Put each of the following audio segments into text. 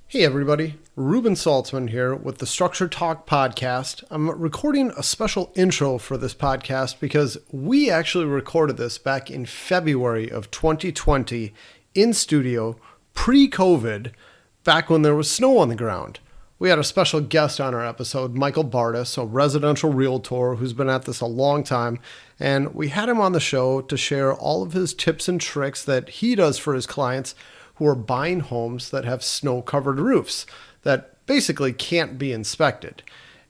Hey everybody, Ruben Saltzman here with the Structure Talk podcast. I'm recording a special intro for this podcast because we actually recorded this back in February of 2020 in studio, pre-COVID, back when there was snow on the ground. We had a special guest on our episode, Michael Bartus, a residential realtor who's been at this a long time, and we had him on the show to share all of his tips and tricks that he does for his clients who are buying homes that have snow-covered roofs that basically can't be inspected.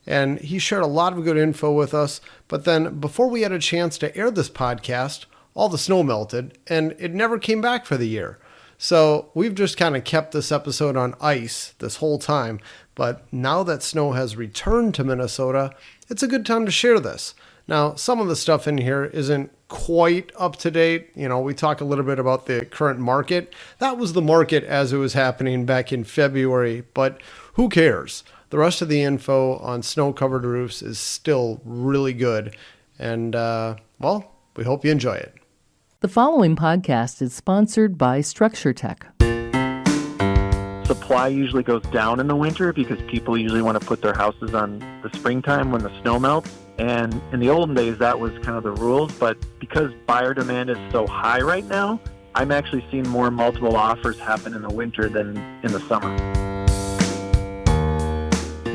And he shared a lot of good info with us, but then before we had a chance to air this podcast, all the snow melted, and it never came back for the year. So we've just kind of kept this episode on ice this whole time, but now that snow has returned to Minnesota, it's a good time to share this. Now, some of the stuff in here isn't quite up to date. You know, we talk a little bit about the current market. That was the market as it was happening back in February, but who cares? The rest of the info on snow-covered roofs is still really good. And, well, we hope you enjoy it. The following podcast is sponsored by Structure Tech. Supply usually goes down in the winter because people usually want to put their houses on the springtime when the snow melts. And in the olden days, that was kind of the rules. But because buyer demand is so high right now, I'm actually seeing more multiple offers happen in the winter than in the summer.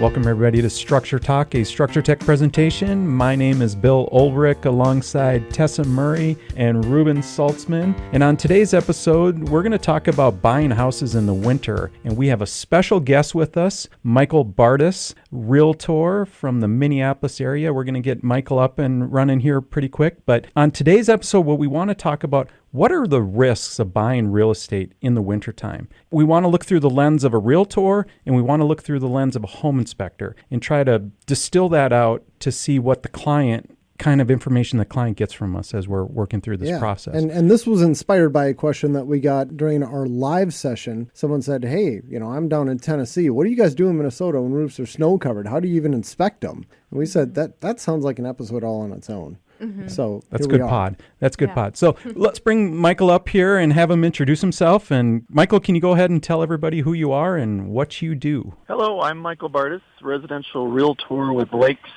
Welcome everybody to Structure Talk, a Structure Tech presentation. My name is Bill Ulrich alongside Tessa Murray and Ruben Saltzman. And on today's episode, we're going to talk about buying houses in the winter. And we have a special guest with us, Michael Bartus, Realtor from the Minneapolis area. We're going to get Michael up and running here pretty quick. But on today's episode, what we want to talk about, what are the risks of buying real estate in the wintertime? We want to look through the lens of a realtor and we want to look through the lens of a home inspector and try to distill that out to see what the client, kind of information the client gets from us as we're working through this process. And this was inspired by a question that we got during our live session. Someone said, hey, I'm down in Tennessee. What do you guys do in Minnesota when roofs are snow covered? How do you even inspect them? And we said that sounds like an episode all on its own. Mm-hmm. So that's good pod. That's good pod. So let's bring Michael up here and have him introduce himself. And Michael, can you go ahead and tell everybody who you are and what you do? Hello, I'm Michael Bartus, residential realtor with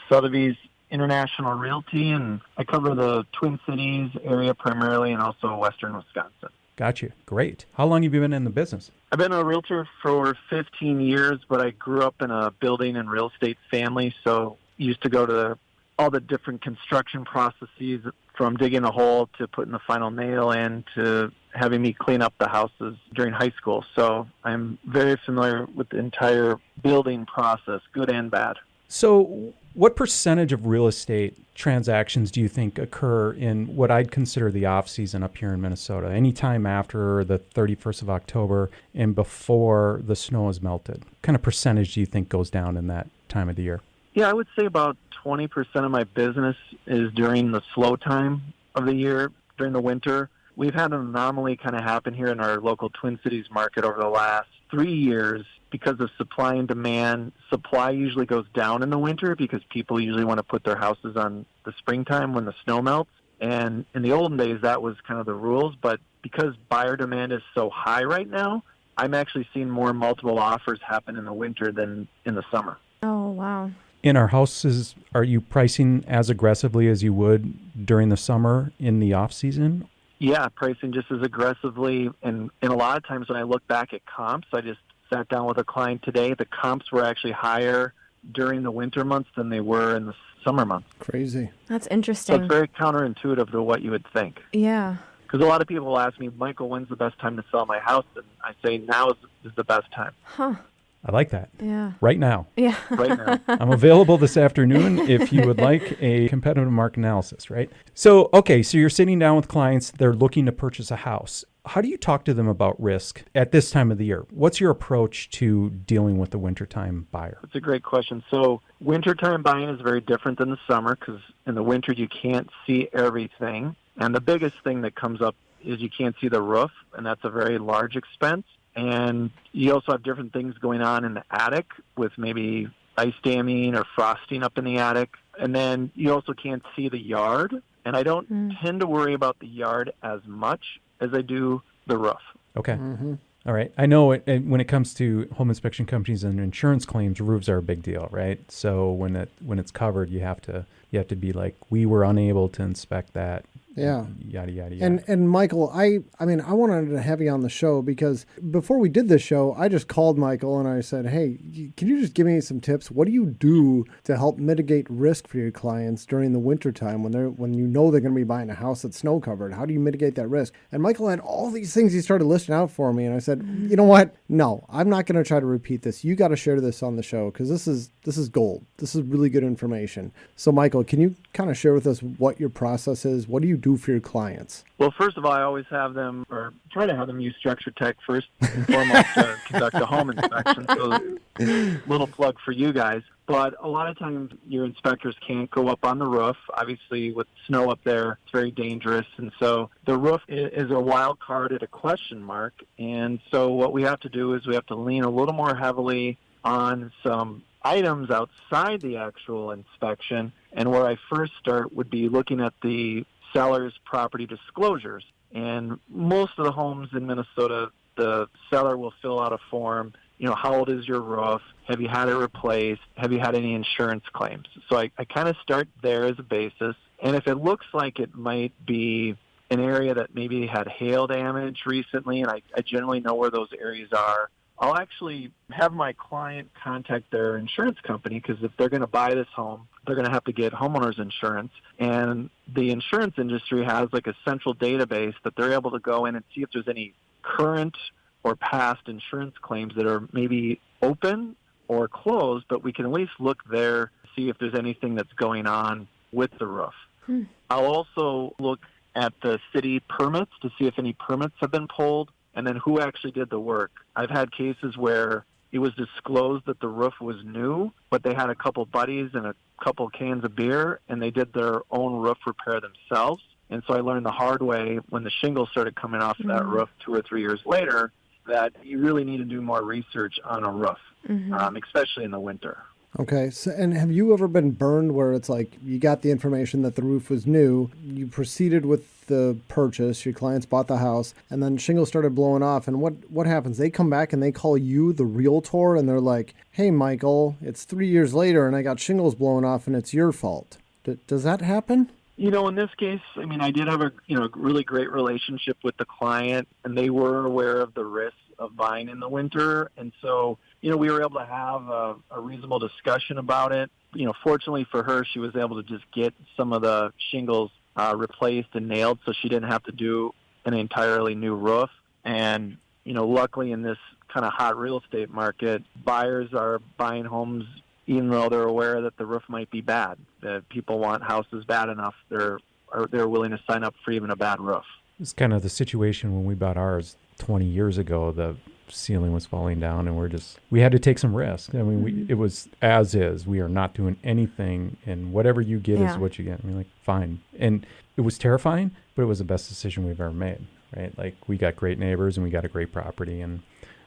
Sotheby's International Realty, and I cover the Twin Cities area primarily and also western Wisconsin. Got you. Great. How long have you been in the business? I've been a realtor for 15 years, but I grew up in a building and real estate family, so used to go to all the different construction processes, from digging a hole to putting the final nail in to having me clean up the houses during high school. So I'm very familiar with the entire building process, good and bad. So what percentage of real estate transactions do you think occur in what I'd consider the off season up here in Minnesota, anytime after the 31st of October and before the snow has melted? What kind of percentage do you think goes down in that time of the year? Yeah, I would say about 20% of my business is during the slow time of the year, during the winter. We've had an anomaly kind of happen here in our local Twin Cities market over the last 3 years because of supply and demand. Supply usually goes down in the winter because people usually want to put their houses on the springtime when the snow melts. And in the olden days, that was kind of the rules. But because buyer demand is so high right now, I'm actually seeing more multiple offers happen in the winter than in the summer. Oh, wow. In our houses, are you pricing as aggressively as you would during the summer in the off season? Yeah, pricing just as aggressively. And a lot of times when I look back at comps, I just sat down with a client today. The comps were actually higher during the winter months than they were in the summer months. Crazy. That's interesting. So it's very counterintuitive to what you would think. Yeah. Because a lot of people will ask me, Michael, when's the best time to sell my house? And I say now is the best time. Huh. I like that. Yeah. Right now. Yeah. Right now. I'm available this afternoon if you would like a competitive market analysis, right? So, okay, so you're sitting down with clients, they're looking to purchase a house. How do you talk to them about risk at this time of the year? What's your approach to dealing with the wintertime buyer? That's a great question. So wintertime buying is very different than the summer because in the winter you can't see everything. And the biggest thing that comes up is you can't see the roof, and that's a very large expense. And you also have different things going on in the attic with maybe ice damming or frosting up in the attic. And then you also can't see the yard. And I don't tend to worry about the yard as much as I do the roof. Okay. Mm-hmm. All right. I know when it comes to home inspection companies and insurance claims, roofs are a big deal, right? So when it's covered, you have to be like, we were unable to inspect that. Yeah. Yada, yada, yada. And Michael, I mean, I wanted to have you on the show because before we did this show, I just called Michael and I said, hey, can you just give me some tips? What do you do to help mitigate risk for your clients during the winter time when you know they're going to be buying a house that's snow covered? How do you mitigate that risk? And Michael had all these things he started listing out for me. And I said, you know what? No, I'm not going to try to repeat this. You got to share this on the show because this is gold. This is really good information. So Michael, can you kind of share with us what your process is? What do you do for your clients? Well, first of all, I always have them, or try to have them use Structure Tech first and foremost to conduct a home inspection. So, little plug for you guys. But a lot of times your inspectors can't go up on the roof. Obviously, with snow up there, it's very dangerous. And so the roof is a wild card at a question mark. And so what we have to do is we have to lean a little more heavily on some items outside the actual inspection. And where I first start would be looking at the seller's property disclosures. And most of the homes in Minnesota, the seller will fill out a form. You know, how old is your roof? Have you had it replaced? Have you had any insurance claims? So I kind of start there as a basis. And if it looks like it might be an area that maybe had hail damage recently, and I generally know where those areas are, I'll actually have my client contact their insurance company because if they're going to buy this home, they're going to have to get homeowners insurance. And the insurance industry has like a central database that they're able to go in and see if there's any current or past insurance claims that are maybe open or closed, but we can at least look there, see if there's anything that's going on with the roof. I'll also look at the city permits to see if any permits have been pulled, and then who actually did the work. I've had cases where it was disclosed that the roof was new, but they had a couple buddies and a couple cans of beer, and they did their own roof repair themselves. And so I learned the hard way when the shingles started coming off of that roof 2 or 3 years later that you really need to do more research on a roof, especially in the winter. Okay. So, and have you ever been burned where it's like you got the information that the roof was new, you proceeded with the purchase, your clients bought the house, and then shingles started blowing off? And what happens? They come back and they call you, the realtor, and they're like, hey, Michael, it's 3 years later and I got shingles blowing off and it's your fault. Does that happen? You know, in this case, I mean, I did have a really great relationship with the client, and they were aware of the risks of buying in the winter. And so, we were able to have a reasonable discussion about it. Fortunately for her, she was able to just get some of the shingles replaced and nailed, so she didn't have to do an entirely new roof. And, luckily in this kind of hot real estate market, buyers are buying homes even though they're aware that the roof might be bad. That people want houses bad enough, they're willing to sign up for even a bad roof. It's kind of the situation when we bought ours 20 years ago. The ceiling was falling down, and we had to take some risks. I mean, it was as is. We are not doing anything, and whatever you get is what you get. I mean, like, fine. And it was terrifying, but it was the best decision we've ever made, right? Like, we got great neighbors, and we got a great property, and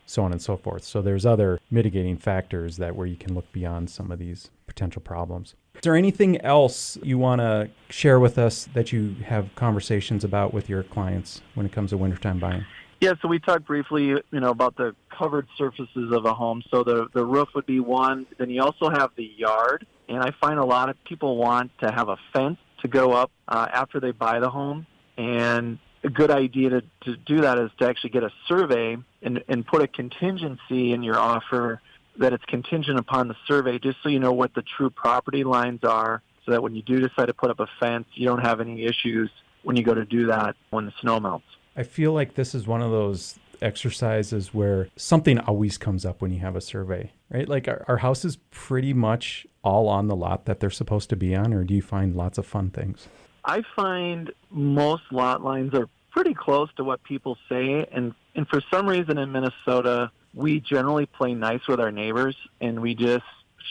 so on and so forth. So there's other mitigating factors where you can look beyond some of these potential problems. Is there anything else you want to share with us that you have conversations about with your clients when it comes to wintertime buying? Yeah, so we talked briefly, about the covered surfaces of a home. So the roof would be one. Then you also have the yard. And I find a lot of people want to have a fence to go up after they buy the home. And a good idea to do that is to actually get a survey and put a contingency in your offer that it's contingent upon the survey, just so you know what the true property lines are, so that when you do decide to put up a fence, you don't have any issues when you go to do that when the snow melts. I feel like this is one of those exercises where something always comes up when you have a survey, right? Like, our house is pretty much all on the lot that they're supposed to be on, or do you find lots of fun things? I find most lot lines are pretty close to what people say, and for some reason in Minnesota, we generally play nice with our neighbors, and we just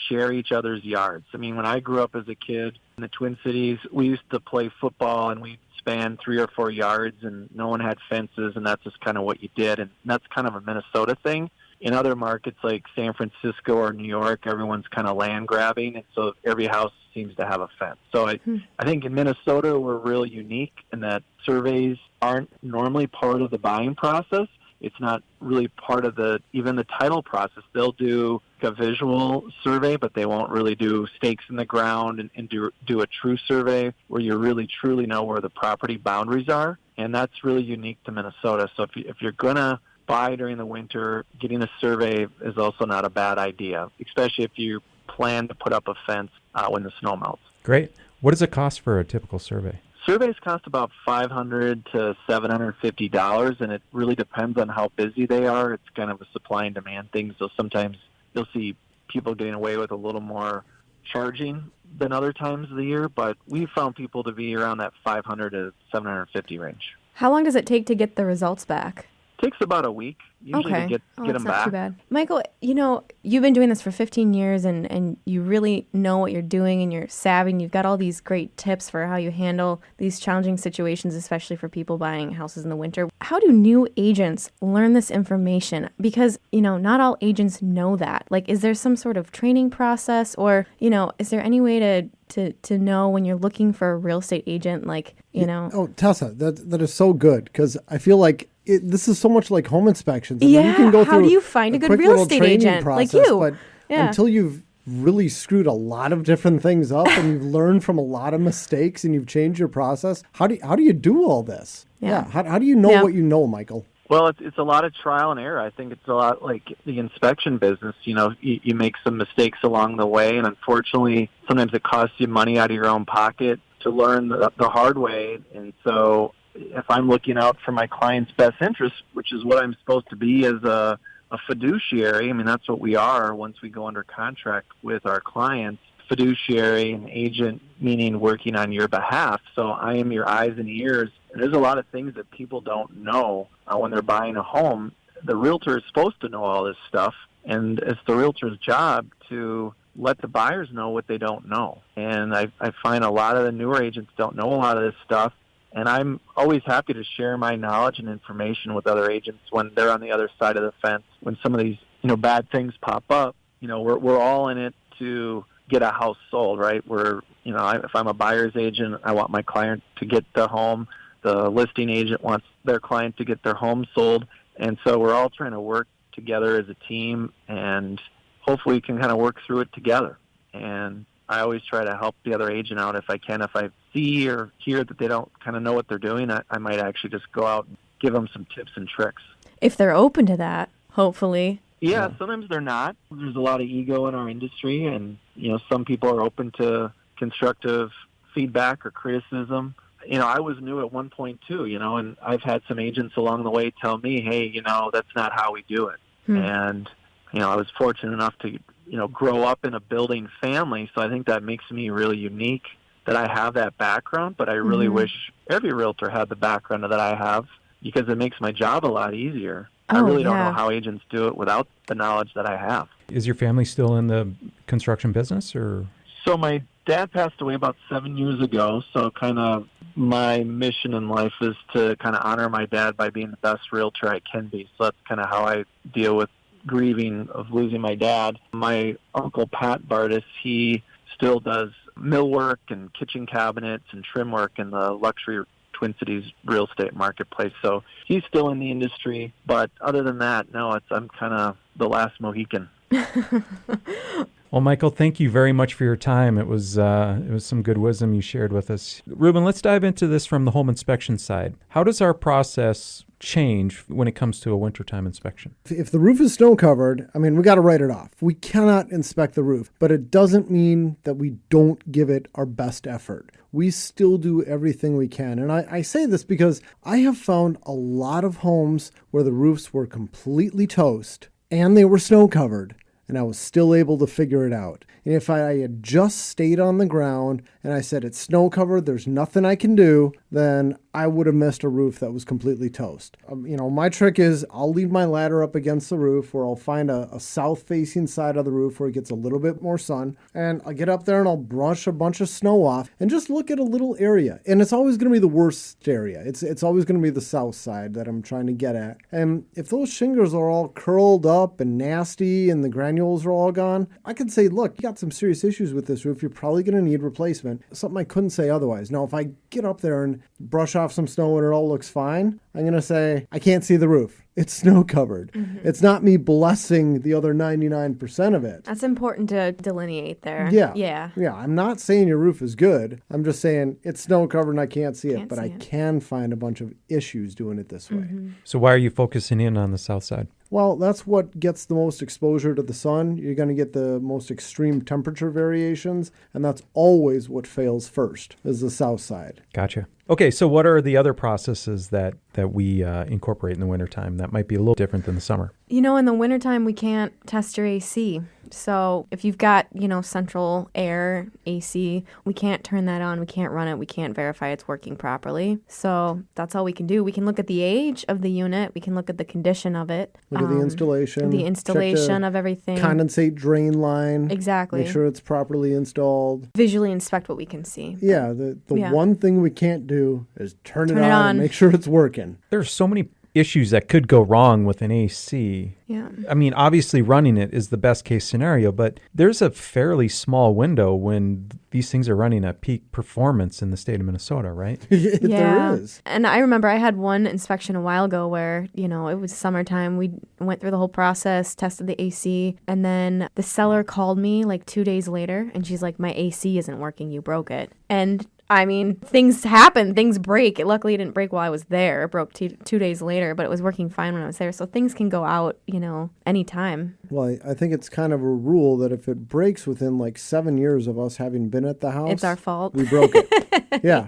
share each other's yards. I mean, when I grew up as a kid in the Twin Cities, we used to play football, and we spanned 3 or 4 yards, and no one had fences, and that's just kind of what you did, and that's kind of a Minnesota thing. In other markets like San Francisco or New York, everyone's kind of land grabbing, and so every house seems to have a fence. So I think in Minnesota we're really unique in that surveys aren't normally part of the buying process. It's not really part of even the title process. They'll do a visual survey, but they won't really do stakes in the ground and do a true survey where you really truly know where the property boundaries are. And that's really unique to Minnesota. So if you're going to buy during the winter, getting a survey is also not a bad idea, especially if you plan to put up a fence when the snow melts. Great. What does it cost for a typical survey? Surveys cost about $500 to $750, and it really depends on how busy they are. It's kind of a supply and demand thing, so sometimes you'll see people getting away with a little more charging than other times of the year, but we've found people to be around that $500 to $750 range. How long does it take to get the results back? Takes about a week usually to get them that's back. Not too bad. Michael, you've been doing this for 15 years and you really know what you're doing and you're savvy and you've got all these great tips for how you handle these challenging situations, especially for people buying houses in the winter. How do new agents learn this information? Because, not all agents know that. Like, is there some sort of training process or, is there any way to know when you're looking for a real estate agent, Oh, Tessa, that is so good because I feel like this is so much like home inspections. I mean, Yeah, you can go how through do you find a good quick real little estate training agent like process, you? But Yeah. until you've really screwed a lot of different things up and you've learned from a lot of mistakes and you've changed your process, how do you do all this? Yeah. How do you know what you know, Michael? Well, it's a lot of trial and error. I think it's a lot like the inspection business. You make some mistakes along the way, and unfortunately, sometimes it costs you money out of your own pocket to learn the hard way. And so if I'm looking out for my client's best interest, which is what I'm supposed to be as a fiduciary, I mean, that's what we are once we go under contract with our clients. Fiduciary and agent, meaning working on your behalf. So I am your eyes and ears. And there's a lot of things that people don't know when they're buying a home. The realtor is supposed to know all this stuff, and it's the realtor's job to let the buyers know what they don't know. And I find a lot of the newer agents don't know a lot of this stuff, and I'm always happy to share my knowledge and information with other agents when they're on the other side of the fence. When some of these bad things pop up, we're all in it to get a house sold, right? If I'm a buyer's agent, I want my client to get the home. The listing agent wants their client to get their home sold. And so we're all trying to work together as a team, and hopefully we can kind of work through it together. And I always try to help the other agent out if I can. If I see or hear that they don't kind of know what they're doing, I might actually just go out and give them some tips and tricks. If they're open to that, hopefully. Yeah, sometimes they're not. There's a lot of ego in our industry, and some people are open to constructive feedback or criticism. I was new at one point too, and I've had some agents along the way tell me, hey, that's not how we do it. And, I was fortunate enough to, grow up in a building family. So I think that makes me really unique that I have that background, but I really wish every realtor had the background that I have because it makes my job a lot easier. I really don't know how agents do it without the knowledge that I have. Is your family still in the construction business or? So my dad passed away about 7 years ago, so kind of my mission in life is to kind of honor my dad by being the best realtor I can be. So that's kind of how I deal with grieving of losing my dad. My uncle, Pat Bartus, he still does millwork and kitchen cabinets and trim work in the luxury Twin Cities real estate marketplace. So he's still in the industry. But other than that, no, I'm kind of the last Mohican. Well, Michael, thank you very much for your time. It was some good wisdom you shared with us. Ruben, let's dive into this from the home inspection side. How does our process change when it comes to a wintertime inspection? If the roof is snow covered, we got to write it off. We cannot inspect the roof, but it doesn't mean that we don't give it our best effort. We still do everything we can. And I say this because I have found a lot of homes where the roofs were completely toast and they were snow covered, and I was still able to figure it out. And if I had just stayed on the ground and I said, it's snow covered, there's nothing I can do, then I would have missed a roof that was completely toast. My trick is I'll leave my ladder up against the roof where I'll find a south-facing side of the roof where it gets a little bit more sun. And I'll get up there and I'll brush a bunch of snow off and just look at a little area. And it's always going to be the worst area. It's always going to be the south side that I'm trying to get at. And if those shingles are all curled up and nasty and the granules are all gone, I can say, look, you got some serious issues with this roof. You're probably going to need replacement. Something I couldn't say otherwise. Now, if I get up there and brush off some snow and it all looks fine, I'm going to say, I can't see the roof. it's snow covered. It's not me blessing the other 99% of it. That's important to delineate there. Yeah. Yeah. Yeah. I'm not saying your roof is good. I'm just saying it's snow covered and I can't see it, Can't but see I it. can find a bunch of issues doing it this way. So why are you focusing in on the south side? Well, that's what gets the most exposure to the sun. You're going to get the most extreme temperature variations, and that's always what fails first, is the south side. Gotcha. Okay, so what are the other processes that we incorporate in the wintertime that might be a little different than the summer? You know, in the wintertime, we can't test your AC. So if you've got, central air AC, we can't turn that on. We can't run it. We can't verify it's working properly. So that's all we can do. We can look at the age of the unit. We can look at the condition of it. Look at the installation. The check installation of everything. Condensate drain line. Exactly. Make sure it's properly installed. Visually inspect what we can see. Yeah, the Yeah. one thing we can't do is turn it it on on. and make sure it's working. There's so many issues that could go wrong with an AC. Yeah. I mean, obviously running it is the best case scenario, but there's a fairly small window when these things are running at peak performance in the state of Minnesota, right? There is. And I remember I had one inspection a while ago where, it was summertime. We went through the whole process, tested the AC, and then the seller called me like 2 days later, and she's like, my AC isn't working. You broke it. And I mean, things happen, things break. Luckily, it didn't break while I was there. It broke 2 days later, but it was working fine when I was there. So things can go out, anytime. Well, I think it's kind of a rule that if it breaks within like 7 years of us having been at the house, It's our fault. we broke it. Yeah.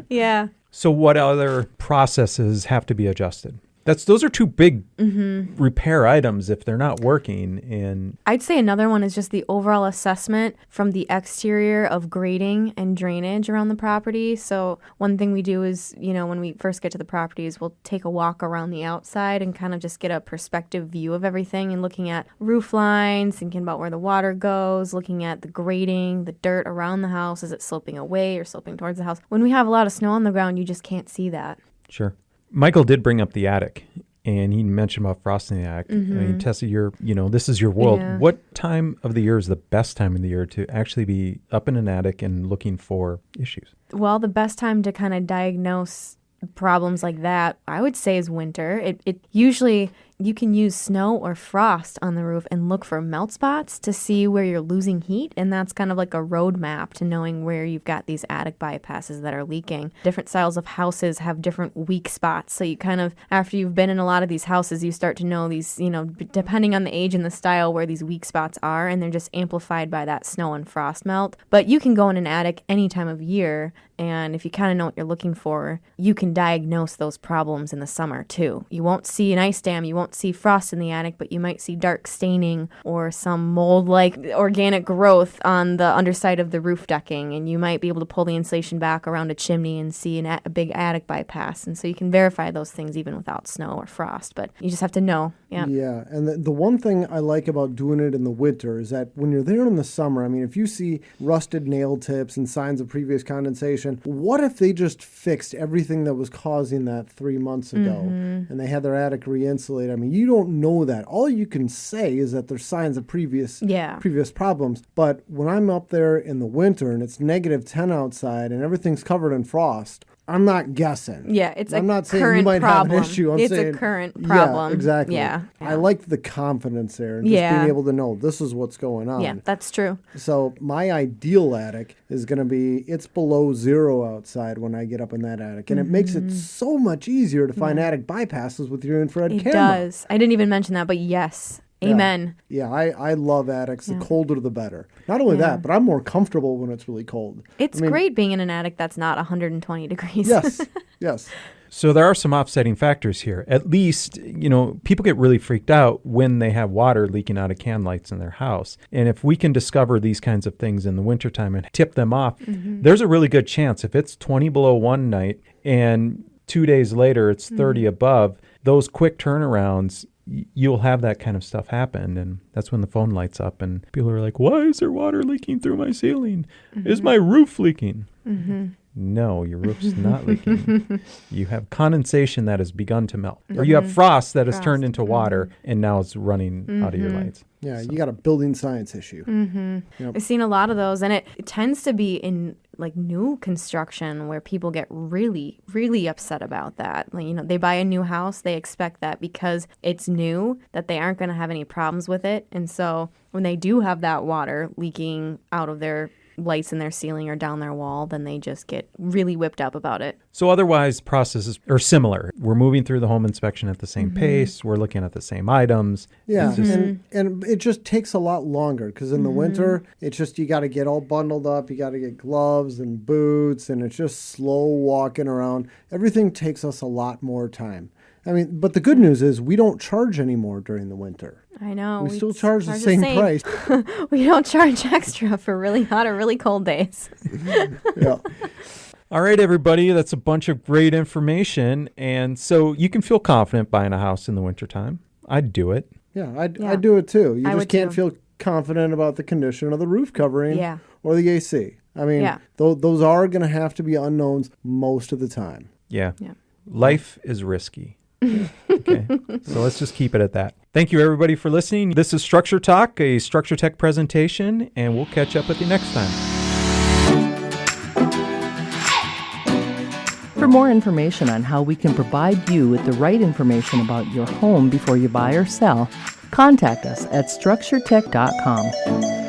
Yeah. So what other processes have to be adjusted? Those are two big repair items if they're not working. And I'd say another one is just the overall assessment from the exterior of grading and drainage around the property. So one thing we do is, when we first get to the properties, we'll take a walk around the outside and kind of just get a perspective view of everything and looking at roof lines, thinking about where the water goes, looking at the grading, the dirt around the house. Is it sloping away or sloping towards the house? When we have a lot of snow on the ground, you just can't see that. sure. Michael did bring up the attic, and he mentioned about frost in the attic. I mean, Tessa, this is your world. Yeah. What time of the year is the best time of the year to actually be up in an attic and looking for issues? Well, the best time to kind of diagnose problems like that, I would say, is winter. It usually, you can use snow or frost on the roof and look for melt spots to see where you're losing heat. And that's kind of like a roadmap to knowing where you've got these attic bypasses that are leaking. Different styles of houses have different weak spots. So you kind of, after you've been in a lot of these houses, you start to know these, depending on the age and the style, where these weak spots are. And they're just amplified by that snow and frost melt. But you can go in an attic any time of year. And if you kind of know what you're looking for, you can diagnose those problems in the summer too. You won't see an ice dam, you won't see frost in the attic, but you might see dark staining or some mold-like organic growth on the underside of the roof decking. And you might be able to pull the insulation back around a chimney and see a big attic bypass. And so you can verify those things even without snow or frost, but you just have to know. Yeah. Yeah, and the one thing I like about doing it in the winter is that when you're there in the summer, I mean, if you see rusted nail tips and signs of previous condensation, what if they just fixed everything that was causing that 3 months ago and they had their attic re-insulated? I mean, you don't know that. All you can say is that there's signs of previous problems. But when I'm up there in the winter and it's -10 outside and everything's covered in frost, I'm not guessing. Yeah, it's I'm a not saying current you might problem. have an issue. I'm It's saying, a current problem. Yeah, exactly. Yeah. I like the confidence there and just being able to know this is what's going on. Yeah, that's true. So my ideal attic is going to be, it's below 0 outside when I get up in that attic. And it makes it so much easier to find attic bypasses with your infrared It camera. does. I didn't even mention that, but yes. Amen. Yeah, I love attics. The colder the better. Not only that, but I'm more comfortable when it's really cold. It's great being in an attic that's not 120 degrees. Yes, yes. So there are some offsetting factors here. At least, people get really freaked out when they have water leaking out of can lights in their house. And if we can discover these kinds of things in the wintertime and tip them off, there's a really good chance if it's 20 below one night and 2 days later it's 30 above, those quick turnarounds, you'll have that kind of stuff happen. And that's when the phone lights up and people are like, why is there water leaking through my ceiling? Is my roof leaking? No, your roof's not leaking. You have condensation that has begun to melt. Or you have frost that has turned into water and now it's running out of your lights. Yeah, you got a building science issue. I've seen a lot of those, and it tends to be in like new construction where people get really, really upset about that. Like, they buy a new house, they expect that because it's new that they aren't going to have any problems with it. And so when they do have that water leaking out of their lights in their ceiling or down their wall, then they just get really whipped up about it. So otherwise, processes are similar. We're moving through the home inspection at the same pace. We're looking at the same items. Yeah, and it just takes a lot longer because in the winter, it's just you got to get all bundled up. You got to get gloves and boots, and it's just slow walking around. Everything takes us a lot more time. I mean, but the good news is we don't charge anymore during the winter. I know. We still charge the same price. We don't charge extra for really hot or really cold days. Yeah. All right, everybody, that's a bunch of great information. And so you can feel confident buying a house in the wintertime. I'd do it. Yeah, I'd do it too. You I just would can't too. feel confident about the condition of the roof covering Yeah. or the AC. I mean, those are going to have to be unknowns most of the time. Yeah. Yeah. Life is risky. Okay, so let's just keep it at that. Thank you, everybody, for listening. This is Structure Talk, a Structure Tech presentation, and we'll catch up with you next time. For more information on how we can provide you with the right information about your home before you buy or sell, contact us at structuretech.com.